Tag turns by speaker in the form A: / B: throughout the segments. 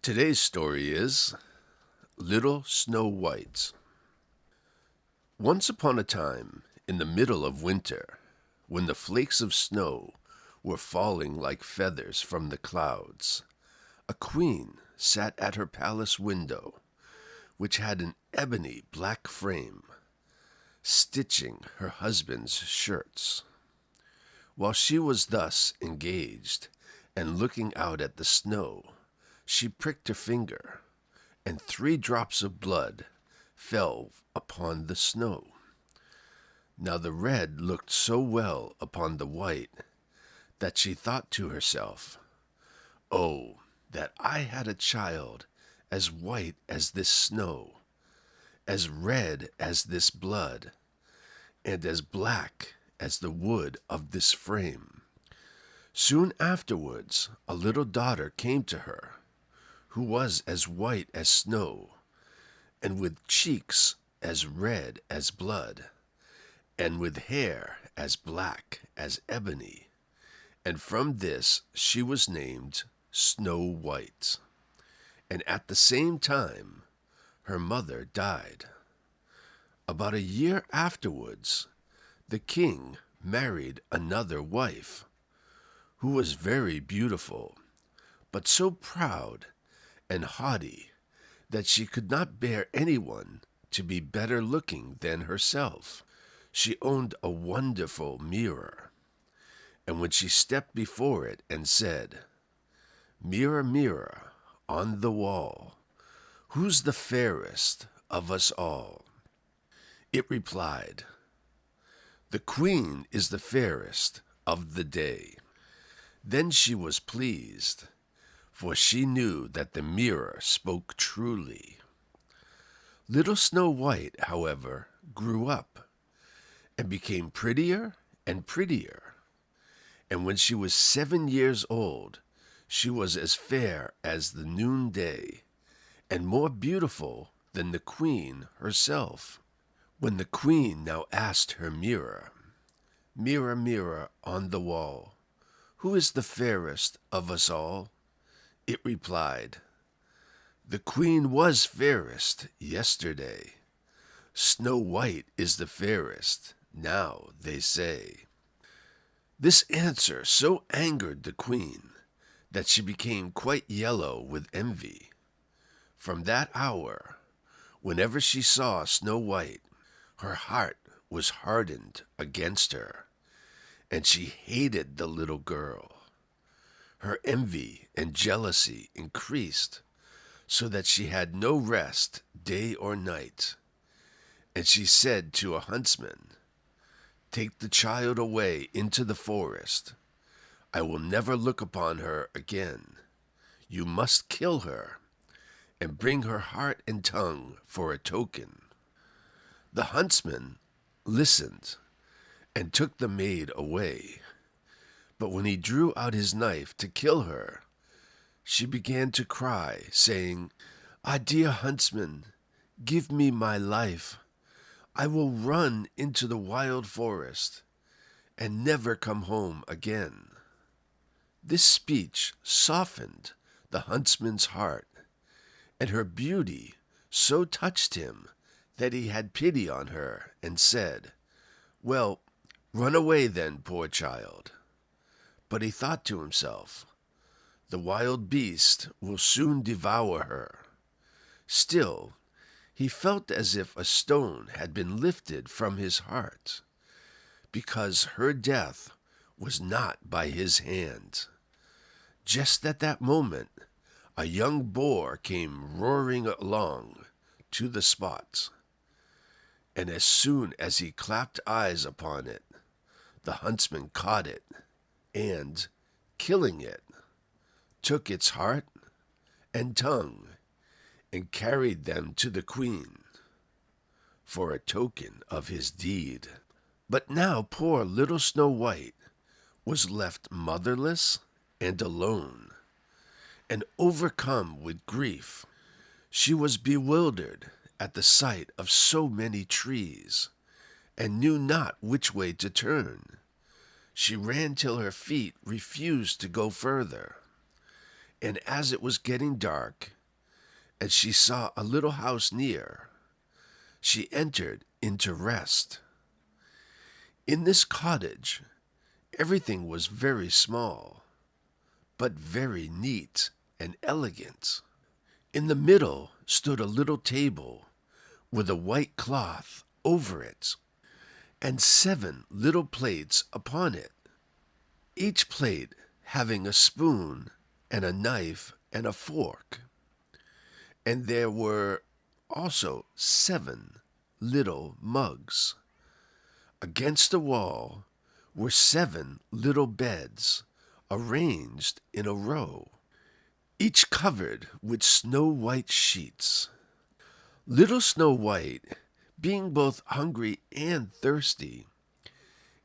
A: Today's story is Little Snow White. Once upon a time, in the middle of winter, when the flakes of snow were falling like feathers from the clouds, a queen sat at her palace window, which had an ebony black frame, stitching her husband's shirts. While she was thus engaged and looking out at the snow, she pricked her finger, and 3 drops of blood fell upon the snow. Now the red looked so well upon the white that she thought to herself, "Oh, that I had a child as white as this snow, as red as this blood, and as black as the wood of this frame." Soon afterwards a little daughter came to her, who was as white as snow, and with cheeks as red as blood, and with hair as black as ebony, and from this she was named Snow White. And at the same time her mother died. About a year afterwards, the king married another wife, who was very beautiful, but so proud and haughty that she could not bear anyone to be better looking than herself. She owned a wonderful mirror, and when she stepped before it and said, "Mirror, mirror on the wall, who's the fairest of us all?" it replied, "The queen is the fairest of the day." Then she was pleased, for she knew that the mirror spoke truly. Little Snow White, however, grew up and became prettier and prettier, and when she was 7 years old, she was as fair as the noonday and more beautiful than the queen herself. When the queen now asked her mirror, "Mirror, mirror on the wall, who is the fairest of us all?" it replied, "The queen was fairest yesterday. Snow White is the fairest now, they say." This answer so angered the queen that she became quite yellow with envy. From that hour, whenever she saw Snow White, her heart was hardened against her, and she hated the little girl. Her envy and jealousy increased, so that she had no rest day or night. And she said to a huntsman, "Take the child away into the forest. I will never look upon her again. You must kill her, and bring her heart and tongue for a token." The huntsman listened and took the maid away. But when he drew out his knife to kill her, she began to cry, saying, "Ah, dear huntsman, give me my life. I will run into the wild forest and never come home again." This speech softened the huntsman's heart, and her beauty so touched him that he had pity on her and said, "Well, run away then, poor child." But he thought to himself, "The wild beast will soon devour her." Still, he felt as if a stone had been lifted from his heart, because her death was not by his hand. Just at that moment, a young boar came roaring along to the spot, and as soon as he clapped eyes upon it, the huntsman caught it, and, killing it, took its heart and tongue and carried them to the queen for a token of his deed. But now poor little Snow White was left motherless and alone, and overcome with grief. She was bewildered at the sight of so many trees, and knew not which way to turn. She ran till her feet refused to go further, and as it was getting dark, and she saw a little house near. She entered into rest. In this cottage, everything was very small, but very neat and elegant. In the middle stood a little table with a white cloth over it, and 7 little plates upon it, each plate having a spoon and a knife and a fork. And there were also 7 little mugs. Against the wall were 7 little beds arranged in a row, each covered with snow-white sheets. Little Snow White, being both hungry and thirsty,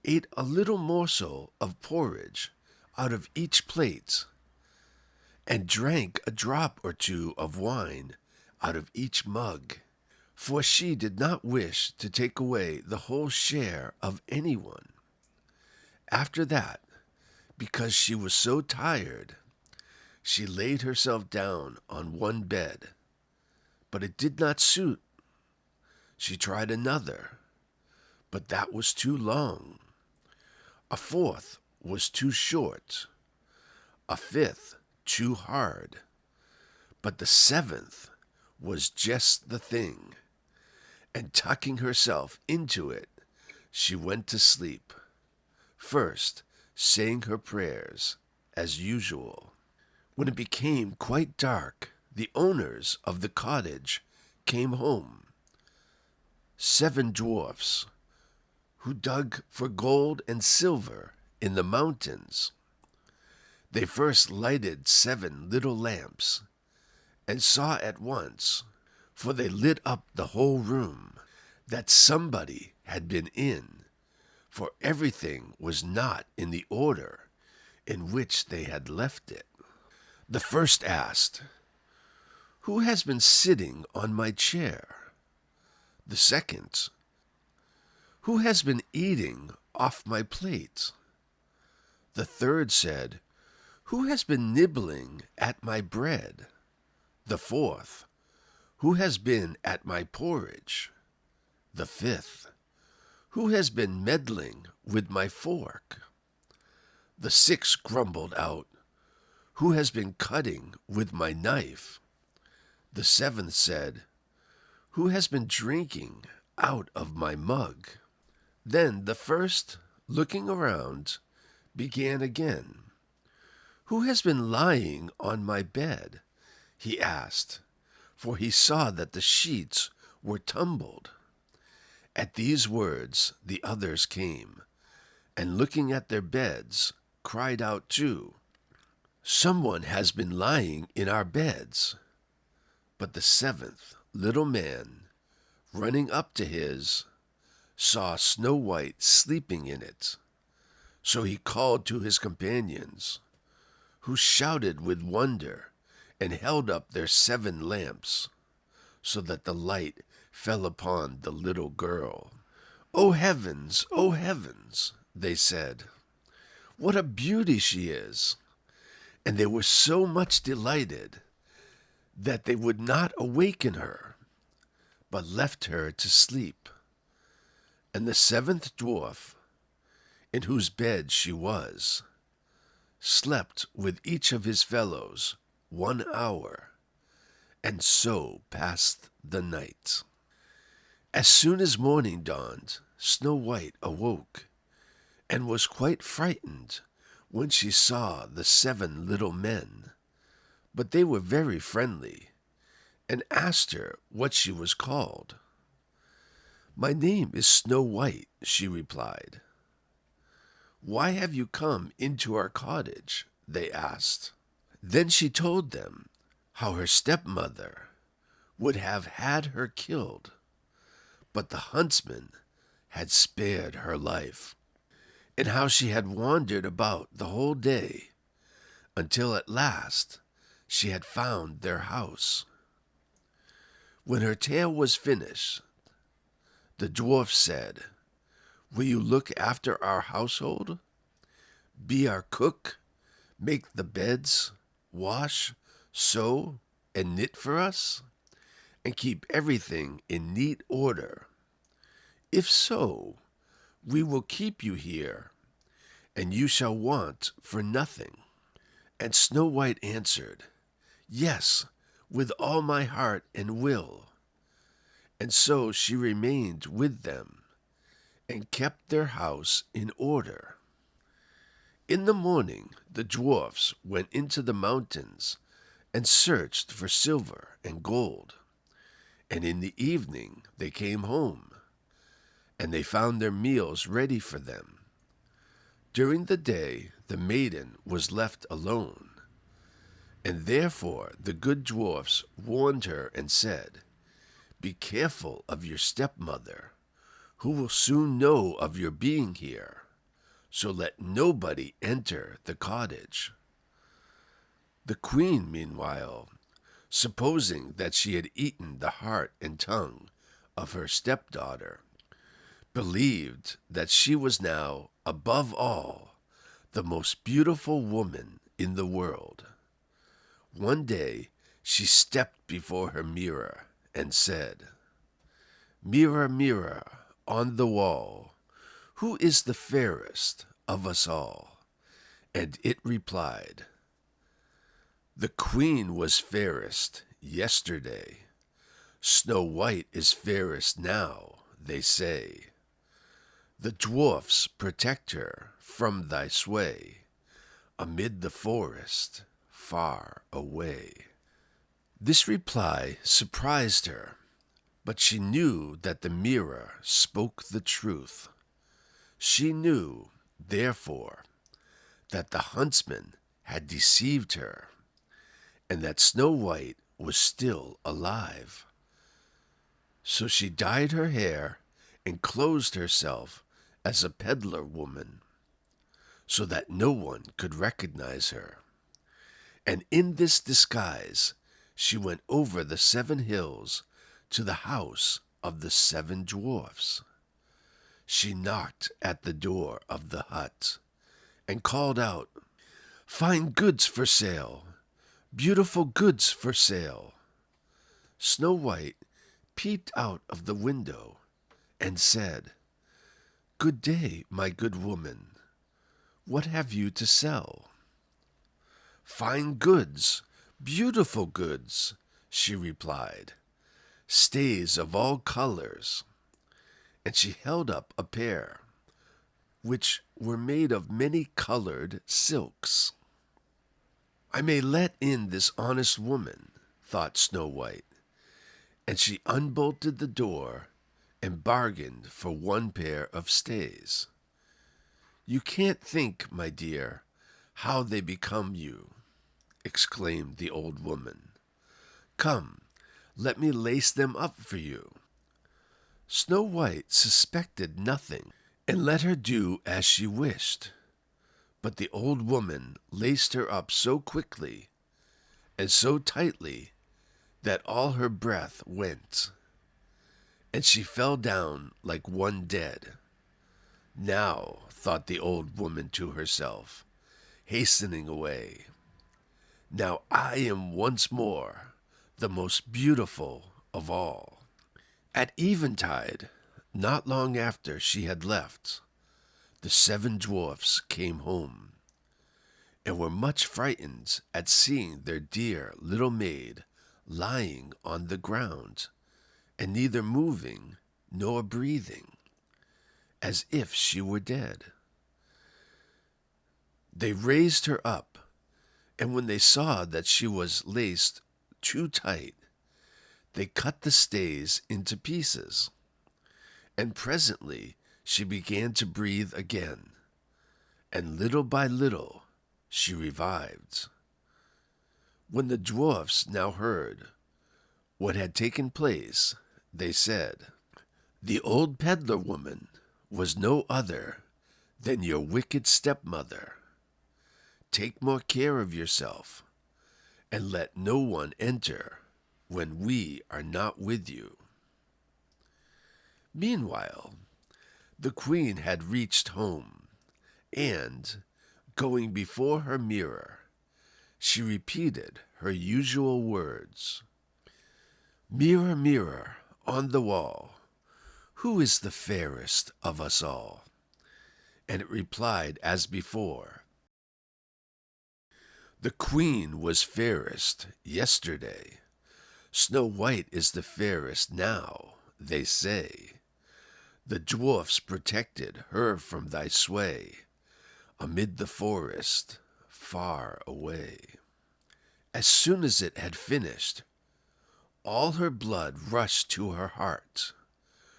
A: ate a little morsel of porridge out of each plate, and drank a drop or 2 of wine out of each mug, for she did not wish to take away the whole share of anyone. After that, because she was so tired, she laid herself down on one bed, but it did not suit. She tried another, but that was too long. A 4th was too short, a 5th too hard, but the 7th was just the thing, and tucking herself into it, she went to sleep, first saying her prayers as usual. When it became quite dark, the owners of the cottage came home, 7 dwarfs, who dug for gold and silver in the mountains. They first lighted 7 little lamps, and saw at once, for they lit up the whole room, that somebody had been in, for everything was not in the order in which they had left it. The first asked, "Who has been sitting on my chair?" The second, "Who has been eating off my plate?" The third said, "Who has been nibbling at my bread?" The fourth, "Who has been at my porridge?" The fifth, "Who has been meddling with my fork?" The sixth grumbled out, "Who has been cutting with my knife?" The seventh said, "Who has been drinking out of my mug?" Then the first, looking around, began again. "Who has been lying on my bed?" he asked, for he saw that the sheets were tumbled. At these words the others came, and looking at their beds, cried out too, "Someone has been lying in our beds." But the 7th little man, running up to his, saw Snow White sleeping in it. So he called to his companions, who shouted with wonder and held up their 7 lamps, so that the light fell upon the little girl. "Oh heavens, oh heavens," they said, "what a beauty she is!" And they were so much delighted that they would not awaken her, but left her to sleep. And the 7th dwarf, in whose bed she was, slept with each of his fellows 1 hour, and so passed the night. As soon as morning dawned, Snow White awoke, and was quite frightened when she saw the 7 little men. But they were very friendly, and asked her what she was called. "My name is Snow White," she replied. "Why have you come into our cottage?" they asked. Then she told them how her stepmother would have had her killed, but the huntsman had spared her life, and how she had wandered about the whole day, until at last she had found their house. When her tale was finished, the dwarf said, "Will you look after our household? Be our cook, make the beds, wash, sew, and knit for us?" and keep everything in neat order. If so, we will keep you here, and you shall want for nothing." And Snow White answered, "Yes, with all my heart and will." And so she remained with them, and kept their house in order. In the morning the dwarfs went into the mountains and searched for silver and gold, and in the evening they came home, and they found their meals ready for them. During the day the maiden was left alone, and therefore the good dwarfs warned her and said, "Be careful of your stepmother, who will soon know of your being here, so let nobody enter the cottage." The queen, meanwhile, supposing that she had eaten the heart and tongue of her stepdaughter, believed that she was now, above all, the most beautiful woman in the world. One day she stepped before her mirror and said, "Mirror, mirror on the wall, who is the fairest of us all?" And it replied, "The queen was fairest yesterday. Snow White is fairest now, they say. The dwarfs protect her from thy sway, amid the forest far away." This reply surprised her, but she knew that the mirror spoke the truth. She knew, therefore, that the huntsman had deceived her, and that Snow White was still alive. So she dyed her hair and clothed herself as a peddler woman, so that no one could recognize her. And in this disguise she went over the 7 hills to the house of the 7 dwarfs. She knocked at the door of the hut and called out, "Fine goods for sale, beautiful goods for sale." Snow White peeped out of the window and said, "Good day, my good woman. What have you to sell?" "Fine goods, beautiful goods," she replied, "stays of all colors." And she held up a pair, which were made of many colored silks. "I may let in this honest woman," thought Snow White, and she unbolted the door and bargained for 1 pair of stays. "You can't think, my dear, how they become you," exclaimed the old woman. "Come, let me lace them up for you." Snow White suspected nothing, and let her do as she wished. But the old woman laced her up so quickly and so tightly that all her breath went, and she fell down like one dead. "Now," thought the old woman to herself, hastening away, "now I am once more the most beautiful of all." At eventide, not long after she had left, the 7 dwarfs came home, and were much frightened at seeing their dear little maid lying on the ground, and neither moving nor breathing, as if she were dead. They raised her up, and when they saw that she was laced too tight, they cut the stays into pieces, and presently she began to breathe again, and little by little she revived. When the dwarfs now heard what had taken place, they said, "The old peddler woman was no other than your wicked stepmother. Take more care of yourself, and let no one enter when we are not with you." Meanwhile, the queen had reached home, and, going before her mirror, she repeated her usual words, Mirror, mirror on the wall, who is the fairest of us all? And it replied as before, the Queen was fairest yesterday. Snow White is the fairest now, they say. The dwarfs protected her from thy sway, amid the forest, far away. As soon as it had finished, all her blood rushed to her heart,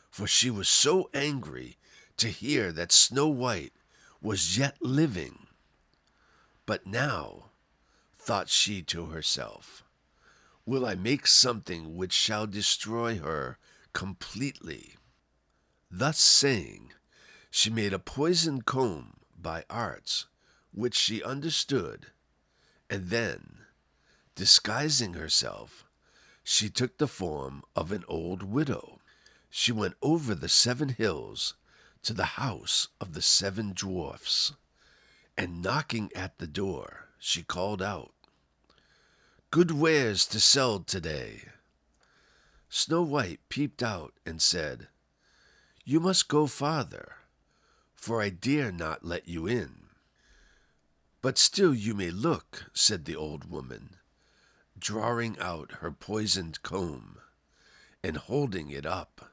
A: for she was so angry to hear that Snow White was yet living. But now, thought she to herself, will I make something which shall destroy her completely. Thus saying, she made a poisoned comb by arts which she understood, and then, disguising herself, she took the form of an old widow. She went over the 7 hills to the house of the 7 dwarfs, and knocking at the door, she called out, "Good wares to sell today." Snow White peeped out and said, "You must go farther, for I dare not let you in." "But still you may look," said the old woman, drawing out her poisoned comb and holding it up.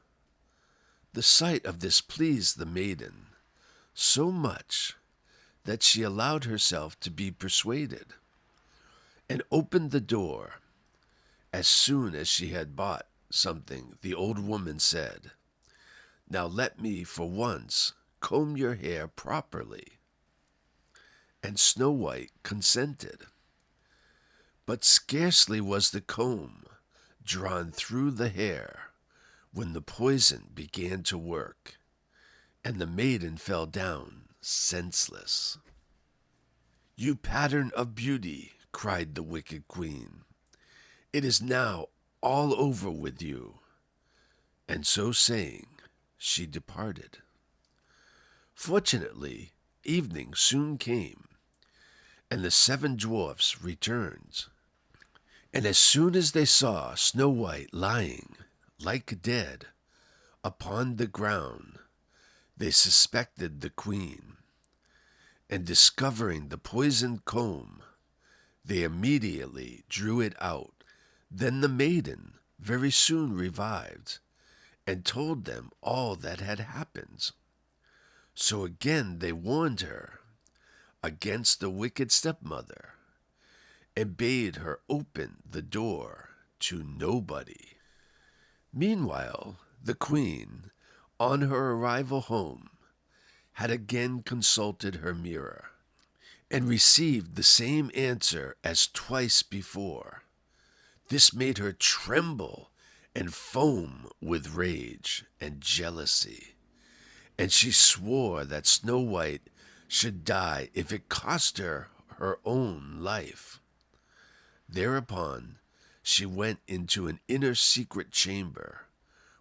A: The sight of this pleased the maiden so much that she allowed herself to be persuaded, and opened the door. As soon as she had bought something, the old woman said, "Now let me for once comb your hair properly." And Snow White consented. But scarcely was the comb drawn through the hair when the poison began to work, and the maiden fell down senseless. "You pattern of beauty," cried the wicked queen, "it is now all over with you." And so saying, she departed. Fortunately, evening soon came, and the 7 dwarfs returned. And as soon as they saw Snow White lying, like dead, upon the ground, they suspected the queen, and discovering the poisoned comb, they immediately drew it out. Then the maiden very soon revived, and told them all that had happened. So again they warned her against the wicked stepmother, and bade her open the door to nobody. Meanwhile, the queen, on her arrival home, had again consulted her mirror, and received the same answer as twice before. This made her tremble and foam with rage and jealousy, and she swore that Snow White should die if it cost her her own life. Thereupon she went into an inner secret chamber,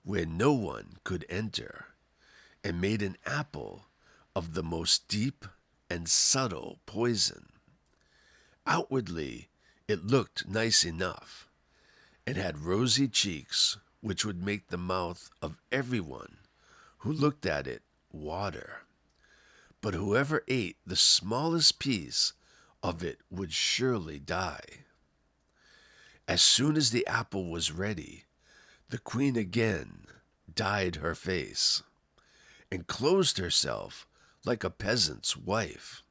A: where no one could enter, and made an apple of the most deep and subtle poison. Outwardly it looked nice enough, and had rosy cheeks which would make the mouth of everyone who looked at it water. But whoever ate the smallest piece of it would surely die. As soon as the apple was ready, the queen again dyed her face, and clothed herself like a peasant's wife,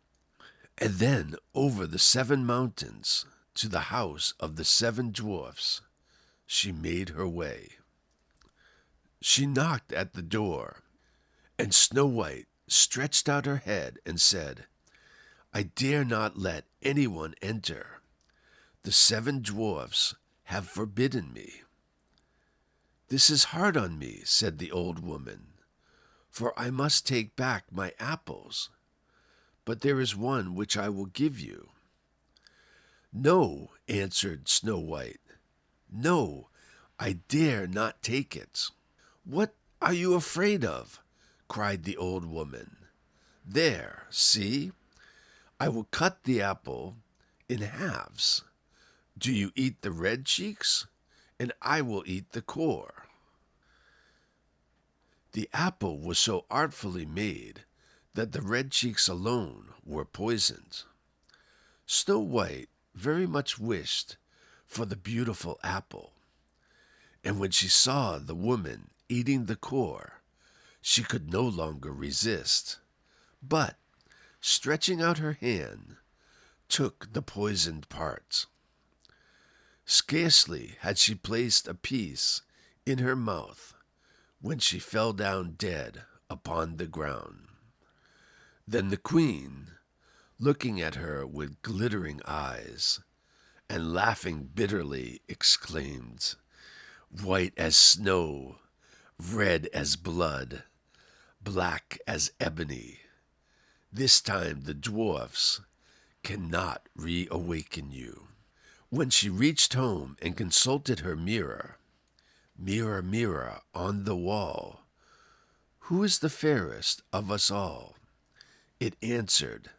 A: and then over the 7 mountains to the house of the 7 dwarfs she made her way. She knocked at the door, and Snow White stretched out her head and said, "I dare not let anyone enter. The 7 dwarfs have forbidden me." "This is hard on me," said the old woman, "for I must take back my apples. But there is one which I will give you." "No," answered Snow White. "No, I dare not take it." "What are you afraid of?" cried the old woman. "There, see, I will cut the apple in halves. Do you eat the red cheeks, and I will eat the core." The apple was so artfully made that the red cheeks alone were poisoned. Snow White very much wished for the beautiful apple, and when she saw the woman eating the core, she could no longer resist, but, stretching out her hand, took the poisoned part. Scarcely had she placed a piece in her mouth when she fell down dead upon the ground. Then the queen, looking at her with glittering eyes and laughing bitterly, exclaimed, "White as snow, red as blood, black as ebony, this time the dwarfs cannot reawaken you." When she reached home and consulted her mirror, "Mirror, mirror on the wall, who is the fairest of us all?" it answered,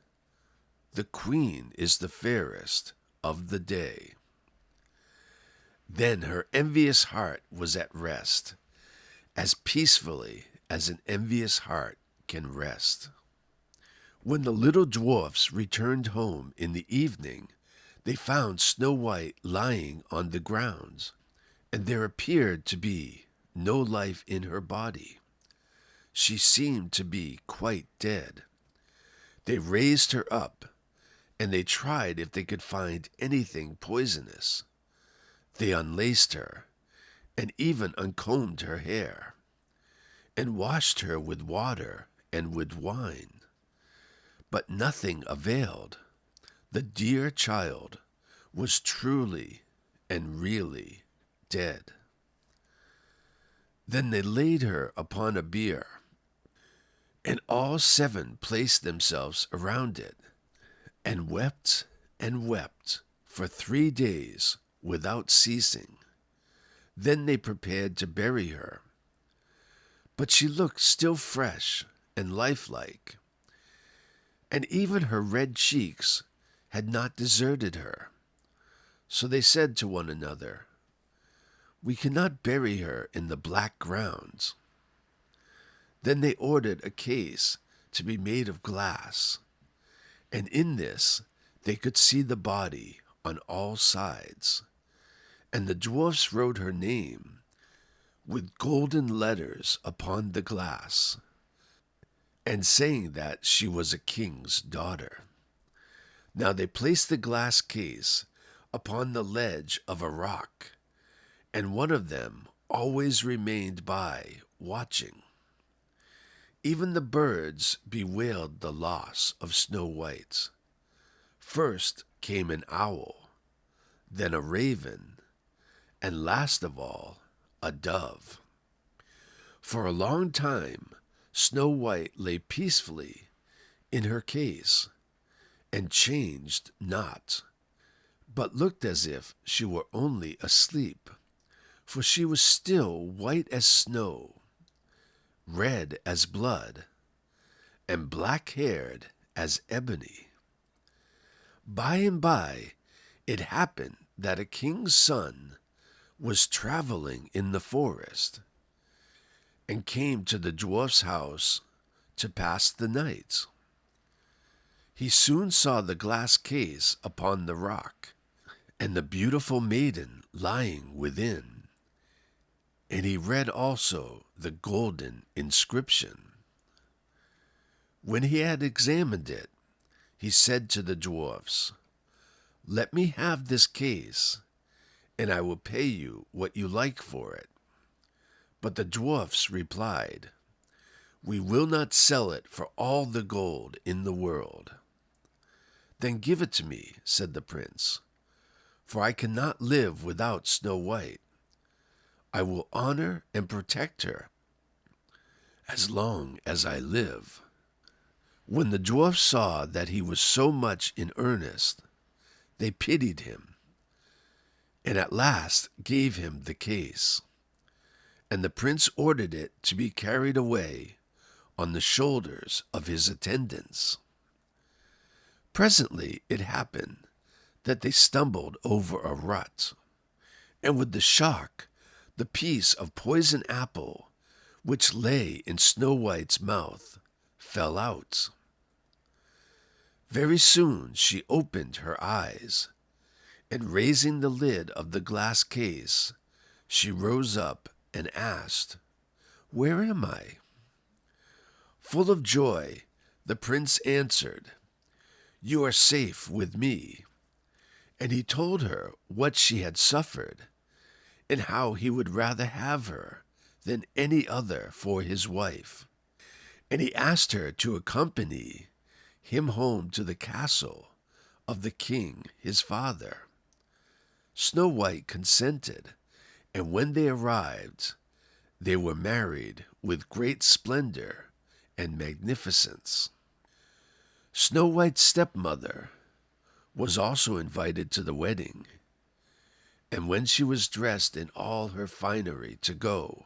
A: "The queen is the fairest of the day." Then her envious heart was at rest, as peacefully as an envious heart can rest. When the little dwarfs returned home in the evening, they found Snow White lying on the ground, and there appeared to be no life in her body. She seemed to be quite dead. They raised her up, and they tried if they could find anything poisonous. They unlaced her, and even uncombed her hair, and washed her with water and with wine. But nothing availed. The dear child was truly and really dead. Then they laid her upon a bier, and all seven placed themselves around it, and wept for 3 days without ceasing. Then they prepared to bury her. But she looked still fresh and lifelike, and even her red cheeks had not deserted her. So they said to one another, "We cannot bury her in the black ground." Then they ordered a case to be made of glass, and in this they could see the body on all sides, and the dwarfs wrote her name with golden letters upon the glass, and saying that she was a king's daughter. Now they placed the glass case upon the ledge of a rock, and one of them always remained by, watching. Even the birds bewailed the loss of Snow White. First came an owl, then a raven, and last of all, a dove. For a long time, Snow White lay peacefully in her case, and changed not, but looked as if she were only asleep, for she was still white as snow, red as blood, and black-haired as ebony. By and by, it happened that a king's son was traveling in the forest, and came to the dwarf's house to pass the night. He soon saw the glass case upon the rock, and the beautiful maiden lying within, and he read also the golden inscription. When he had examined it, he said to the dwarfs, "Let me have this case, and I will pay you what you like for it." But the dwarfs replied, "We will not sell it for all the gold in the world." "Then give it to me," said the prince, "for I cannot live without Snow White. I will honor and protect her as long as I live." When the dwarfs saw that he was so much in earnest, they pitied him, and at last gave him the case, and the prince ordered it to be carried away on the shoulders of his attendants. Presently it happened that they stumbled over a rut, and with the shock, the piece of poison apple which lay in Snow White's mouth fell out. Very soon she opened her eyes, and raising the lid of the glass case, she rose up and asked, "Where am I?" Full of joy, the prince answered, "You are safe with me." And he told her what she had suffered, and how he would rather have her than any other for his wife. And he asked her to accompany him home to the castle of the king his father. Snow White consented, and when they arrived, they were married with great splendor and magnificence. Snow White's stepmother was also invited to the wedding, and when she was dressed in all her finery to go,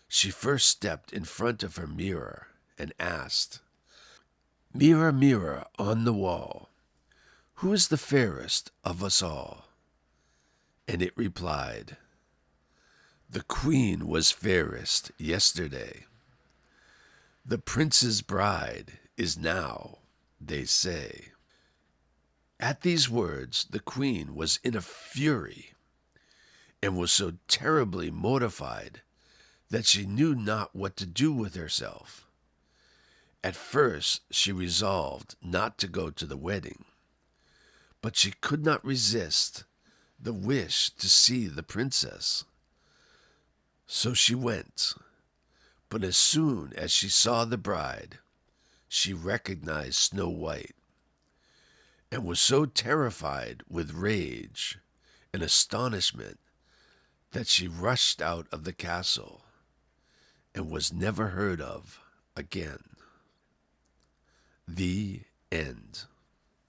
A: she first stepped in front of her mirror and asked, "Mirror, mirror on the wall, who is the fairest of us all?" And it replied, "The queen was fairest yesterday. The prince's bride is now, they say." At these words, the queen was in a fury, and was so terribly mortified that she knew not what to do with herself. At first she resolved not to go to the wedding, but she could not resist the wish to see the princess. So she went, but as soon as she saw the bride, she recognized Snow White, and was so terrified with rage and astonishment that she rushed out of the castle and was never heard of again. The end.